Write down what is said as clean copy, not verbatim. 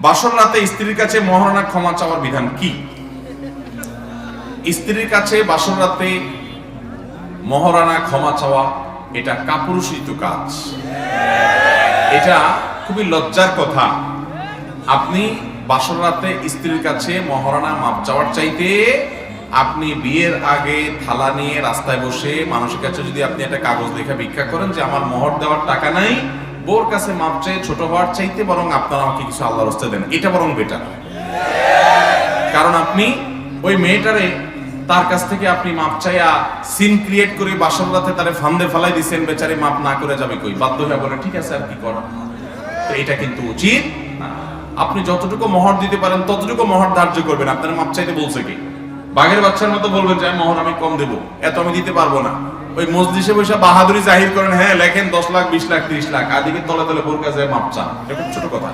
বাসর রাতে স্ত্রীর কাছে মহারণা ক্ষমা চাওয়ার বিধান কি? স্ত্রীর কাছে বাসর রাতে মহারণা ক্ষমা চাওয়া এটা কাপুরুষিত কাজ। এটা খুবই লজ্জার কথা। আপনি বাসর রাতে স্ত্রীর কাছে মহারণা মাপ চাওয়ার চাইতে আপনি বিয়ের আগে থালা নিয়ে রাস্তায় বসে মানুষের কাছে যদি আপনি একটা কাগজ দেখে ভিক্ষা করেন যে আমার মোহর দেওয়ার টাকা নাই, বোর কাছে মাপ চাই ছোট হওয়ার চাইতে বরং আপনারা আমাকে কিছু আল্লাহর রাস্তায় দেন, এটা বরং বেটার। কারণ আপনি ওই মেয়েটারে তার কাছ থেকে আপনি মাপ চাইয়া সিন ক্রিয়েট করে বাসর রাতে তারে ফান্দে ফেলাই দিচ্ছেন, বেচারি মাপ না করে যাবে কই, বাধ্য হয়ে বলে ঠিক আছে আর কি করা। তো এটা কিন্তু উচিত না। আপনি যতটুকু মোহর দিতে পারেন ততটুকু মোহর ধার্য করবেন। আপনার মাপ চাইতে বলছে কি? বাঘের বাচ্চার মতো বলবেন যে মোহর আমি কম দেবো, এত আমি দিতে পারবো না। ওই মজলিসে বসে বাহাদুরি জাহির করেন, হ্যাঁ লেখেন 10 লাখ 20 লাখ 30 লাখ, আদিকে তলে তলে বোর কাছে মাপ চান, এটা খুব ছোট কথা।